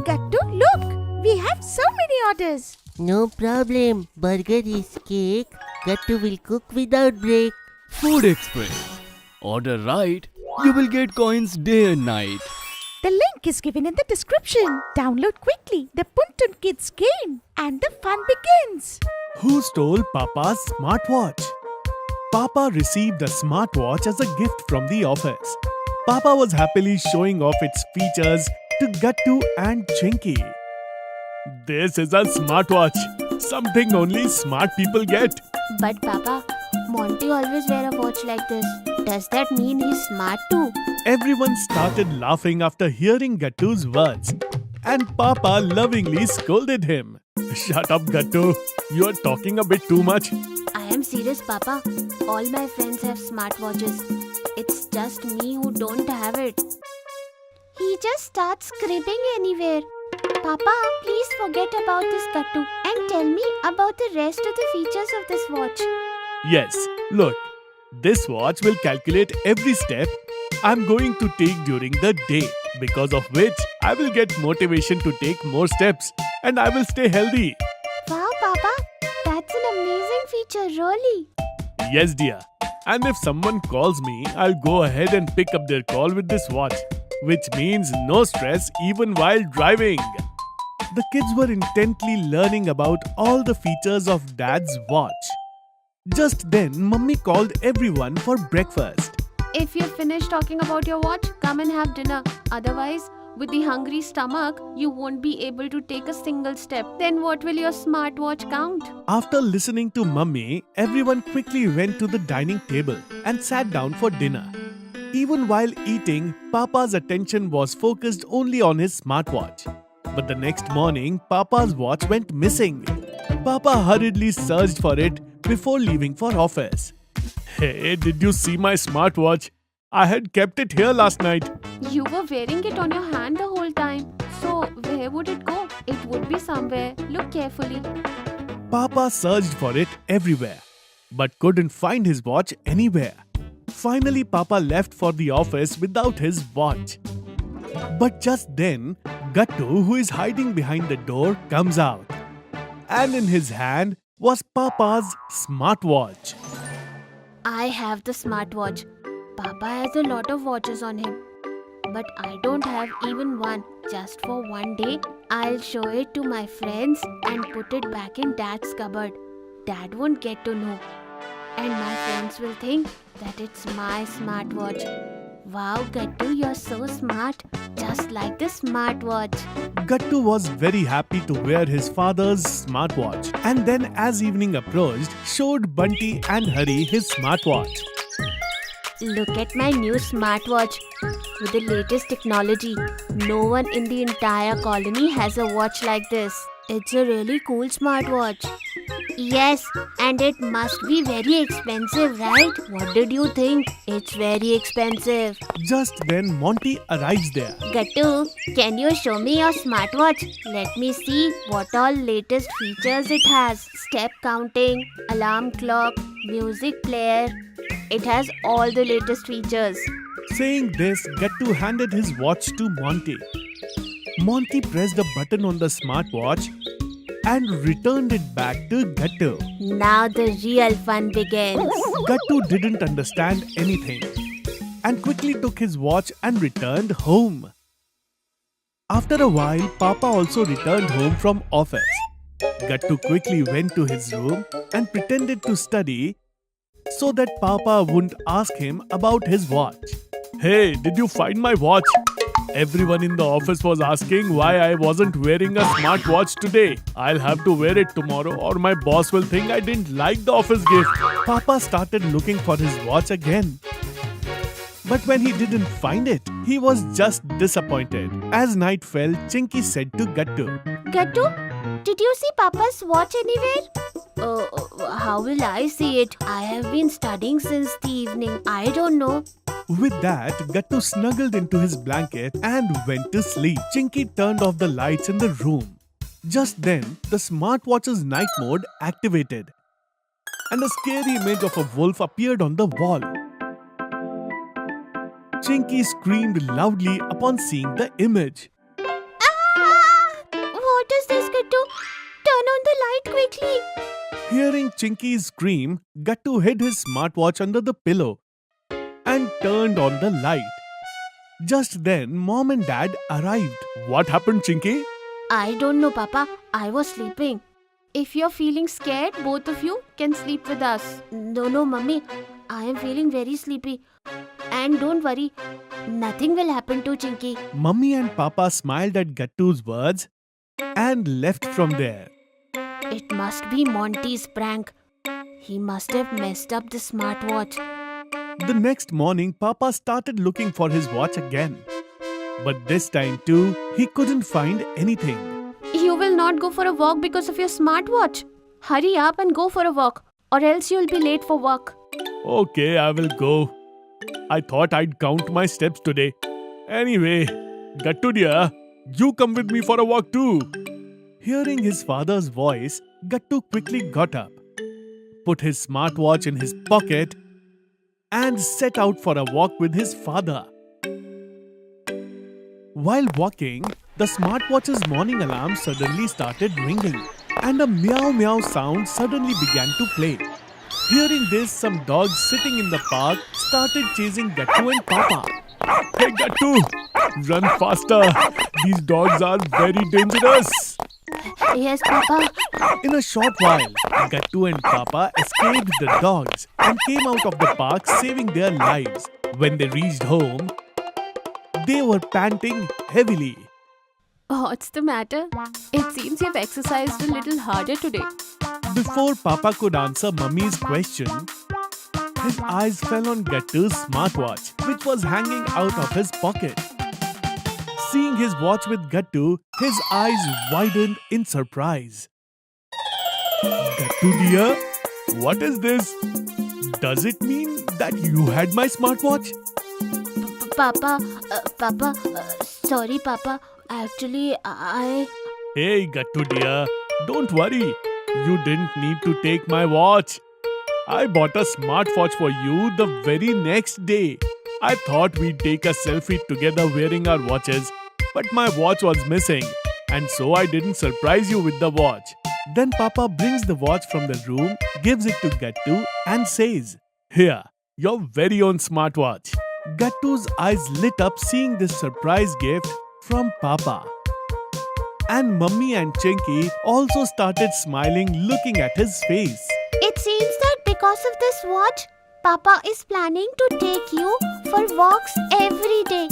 Gattu, look! We have so many orders. No problem. Burger is cake. Gattu will cook without break. Food Express. Order right, you will get coins day and night. The link is given in the description. Download quickly the Puntun Kids game and the fun begins. Who stole Papa's smartwatch? Papa received a smartwatch as a gift from the office. Papa was happily showing off its features to Gattu and Chinky. This is a smartwatch. Something only smart people get. But Papa, Monty always wear a watch like this. Does that mean he's smart too? Everyone started laughing after hearing Gattu's words. And Papa lovingly scolded him. Shut up, Gattu. You are talking a bit too much. I am serious, Papa. All my friends have smartwatches. It's just me who don't have it. He just starts scribbling anywhere. Papa, please forget about this Gattu and tell me about the rest of the features of this watch. Yes, look. This watch will calculate every step I'm going to take during the day, because of which I will get motivation to take more steps and I will stay healthy. Wow, Papa, that's an amazing feature, really. Yes, dear. And if someone calls me, I'll go ahead and pick up their call with this watch, which means no stress even while driving. The kids were intently learning about all the features of Dad's watch. Just then, Mummy called everyone for breakfast. If you finish talking about your watch, come and have dinner. Otherwise, with the hungry stomach, you won't be able to take a single step. Then what will your smartwatch count? After listening to Mummy, everyone quickly went to the dining table and sat down for dinner. Even while eating, Papa's attention was focused only on his smartwatch. But the next morning, Papa's watch went missing. Papa hurriedly searched for it before leaving for office. Hey, did you see my smartwatch? I had kept it here last night. You were wearing it on your hand the whole time. So, where would it go? It would be somewhere. Look carefully. Papa searched for it everywhere, but couldn't find his watch anywhere. Finally, Papa left for the office without his watch. But just then, Gattu, who is hiding behind the door, comes out. And in his hand was Papa's smartwatch. I have the smartwatch. Papa has a lot of watches on him. But I don't have even one. Just for one day, I'll show it to my friends and put it back in Dad's cupboard. Dad won't get to know. And my friends will think that it's my smartwatch. Wow, Gattu, you're so smart. Just like the smartwatch. Gattu was very happy to wear his father's smartwatch, and then as evening approached, showed Bunty and Hari his smartwatch. Look at my new smartwatch. With the latest technology, no one in the entire colony has a watch like this. It's a really cool smartwatch. Yes, and it must be very expensive, right? What did you think? It's very expensive. Just then, Monty arrives there. Gattu, can you show me your smartwatch? Let me see what all latest features it has. Step counting, alarm clock, music player. It has all the latest features. Saying this, Gattu handed his watch to Monty. Monty pressed a button on the smartwatch and returned it back to Gattu. Now the real fun begins. Gattu didn't understand anything and quickly took his watch and returned home. After a while, Papa also returned home from office. Gattu quickly went to his room and pretended to study so that Papa wouldn't ask him about his watch. Hey, did you find my watch? Everyone in the office was asking why I wasn't wearing a smartwatch today. I'll have to wear it tomorrow or my boss will think I didn't like the office gift. Papa started looking for his watch again. But when he didn't find it, he was just disappointed. As night fell, Chinky said to Gattu, Gattu, did you see Papa's watch anywhere? How will I see it? I have been studying since the evening. I don't know. With that, Gattu snuggled into his blanket and went to sleep. Chinky turned off the lights in the room. Just then, the smartwatch's night mode activated, and a scary image of a wolf appeared on the wall. Chinky screamed loudly upon seeing the image. Ah! quickly. Hearing Chinky's scream, Gattu hid his smartwatch under the pillow and turned on the light. Just then, Mom and Dad arrived. What happened, Chinky? I don't know, Papa. I was sleeping. If you're feeling scared, both of you can sleep with us. No, Mummy. I am feeling very sleepy. And don't worry, nothing will happen to Chinky. Mummy and Papa smiled at Gattu's words and left from there. It must be Monty's prank. He must have messed up the smartwatch. The next morning, Papa started looking for his watch again. But this time too, he couldn't find anything. You will not go for a walk because of your smartwatch. Hurry up and go for a walk, or else you'll be late for work. Okay, I will go. I thought I'd count my steps today. Anyway, Gattu dear, you come with me for a walk too. Hearing his father's voice, Gattu quickly got up, put his smartwatch in his pocket, and set out for a walk with his father. While walking, the smartwatch's morning alarm suddenly started ringing, and a meow meow sound suddenly began to play. Hearing this, some dogs sitting in the park started chasing Gattu and Papa. Hey Gattu, run faster! These dogs are very dangerous! Yes, Papa. In a short while, Gattu and Papa escaped the dogs and came out of the park saving their lives. When they reached home, they were panting heavily. What's the matter? It seems you've exercised a little harder today. Before Papa could answer Mummy's question, his eyes fell on Gattu's smartwatch, which was hanging out of his pocket. Seeing his watch with Gattu, his eyes widened in surprise. Gattu dear, what is this? Does it mean that you had my smartwatch? Papa, sorry, Papa. Actually, I... Hey Gattu dear, don't worry. You didn't need to take my watch. I bought a smartwatch for you the very next day. I thought we'd take a selfie together wearing our watches, but my watch was missing, and so I didn't surprise you with the watch. Then Papa brings the watch from the room, gives it to Gattu and says, "Here, your very own smartwatch." Gattu's eyes lit up seeing this surprise gift from Papa. And Mummy and Chinky also started smiling looking at his face. It seems that because of this watch, Papa is planning to take you for walks every day.